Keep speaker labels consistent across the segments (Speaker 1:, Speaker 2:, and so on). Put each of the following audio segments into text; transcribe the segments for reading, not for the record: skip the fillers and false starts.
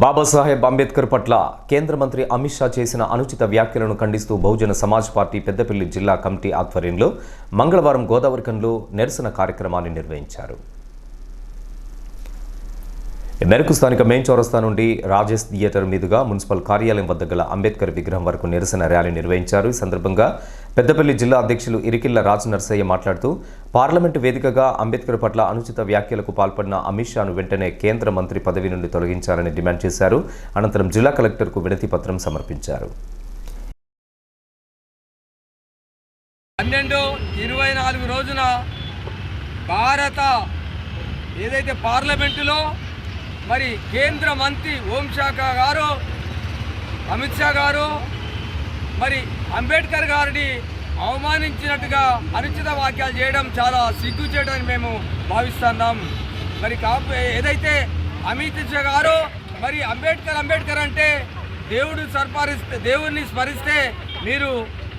Speaker 1: బాబాసాహెబ్ అంబేద్కర్ పట్ల కేంద్ర మంత్రి అమిత్ షా చేసిన అనుచిత వ్యాఖ్యలను ఖండిస్తూ బహుజన సమాజ్ పార్టీ పెద్దపల్లి జిల్లా కమిటీ ఆధ్వర్యంలో మంగళవారం గోదావరిఖండ్లో నిరసన కార్యక్రమాన్ని నిర్వహించారు. ఈ మేరకు స్థానిక మెయిన్ చౌరస్తా నుండి రాజేష్ థియేటర్ మీదుగా మున్సిపల్ కార్యాలయం వద్ద గల అంబేద్కర్ విగ్రహం వరకు నిరసన ర్యాలీ నిర్వహించారు. ఈ సందర్భంగా పెద్దపల్లి జిల్లా అధ్యక్షులు ఇరికిళ్ల రాజ్ నర్సయ్య మాట్లాడుతూ పార్లమెంటు వేదికగా అంబేద్కర్ పట్ల అనుచిత వ్యాఖ్యలకు పాల్పడిన అమిత్ షాను వెంటనే కేంద్ర మంత్రి పదవి నుండి తొలగించాలని డిమాండ్ చేశారు. అనంతరం జిల్లా కలెక్టర్కు వినతి పత్రం సమర్పించారు.
Speaker 2: 12-24 రోజున భారత ఏదైతే పార్లమెంటులో మరి కేంద్ర మంత్రి హోంశాఖ గారు అమిత్ షా గారు మరి అంబేద్కర్ గారిని అవమానించినట్టుగా అనుచిత వాక్యాలు చేయడం చాలా సిగ్గుచేటని మేము భావిస్తున్నాం. మరి ఏదైతే అమిత్ షా గారు మరి అంబేద్కర్ అంటే దేవుడిని స్మరిస్తే మీరు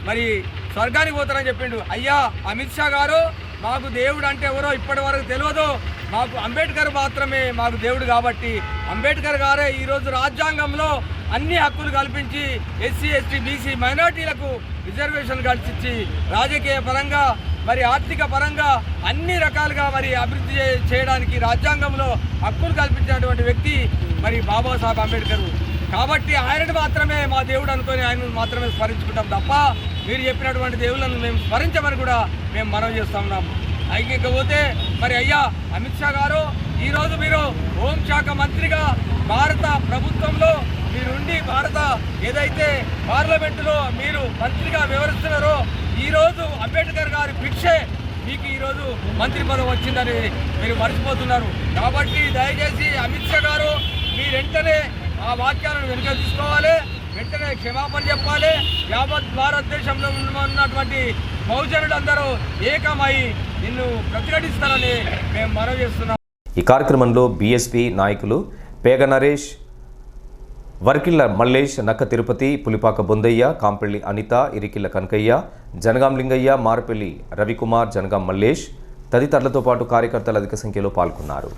Speaker 2: మరి స్వర్గానికి పోతారని చెప్పిండు. అయ్యా అమిత్ షా గారు, మాకు దేవుడు అంటే ఎవరో ఇప్పటి వరకు తెలియదు, మాకు అంబేద్కర్ మాత్రమే మాకు దేవుడు. కాబట్టి అంబేద్కర్ గారే ఈరోజు రాజ్యాంగంలో అన్ని హక్కులు కల్పించి ఎస్సీ ఎస్టీ బీసీ మైనార్టీలకు రిజర్వేషన్ కల్పించి రాజకీయ పరంగా మరి ఆర్థిక పరంగా అన్ని రకాలుగా మరి అభివృద్ధి చేయడానికి రాజ్యాంగంలో హక్కులు కల్పించినటువంటి వ్యక్తి మరి బాబాసాహెబ్ అంబేద్కర్. కాబట్టి ఆయనను మాత్రమే మా దేవుడు అనుకొని ఆయనను మాత్రమే స్మరించుకుంటాం తప్ప మీరు చెప్పినటువంటి దేవుళ్ళను మేము స్మరించమని కూడా మేము మనవి చేస్తున్నాం. అయికపోతే మరి అయ్యా అమిత్ షా గారు, ఈరోజు మీరు హోంశాఖ మంత్రిగా భారత ప్రభుత్వంలో మీరుండి భారత ఏదైతే పార్లమెంటులో మీరు మంత్రిగా వివరిస్తున్నారో ఈరోజు అంబేద్కర్ గారి భిక్షే మీకు ఈరోజు మంత్రి పదవి వచ్చిందని మీరు మర్చిపోతున్నారు. కాబట్టి దయచేసి అమిత్ షా గారు మీరు వెంటనే ఆ వాక్యాలను వెనుక తీసుకోవాలి, వెంటనే క్షమాపణ చెప్పాలి. యావత్ భారతదేశంలో ఉన్నటువంటి బహుజనులందరూ ఏకమై నిన్ను ప్రతిఘటిస్తారని మేము మనవి చేస్తున్నాం.
Speaker 1: ఈ కార్యక్రమంలో బీఎస్పీ నాయకులు పేగ నరేష్, వర్కిళ్ల మల్లేష్, నక్క తిరుపతి, పులిపాక బొందయ్య, కాంపెళ్లి అనిత, ఇరికిళ్ల కనకయ్య, జనగాం లింగయ్య, మారపల్లి రవికుమార్, జనగాం మల్లేష్ తదితరులతో పాటు కార్యకర్తలు అధిక సంఖ్యలో పాల్గొన్నారు.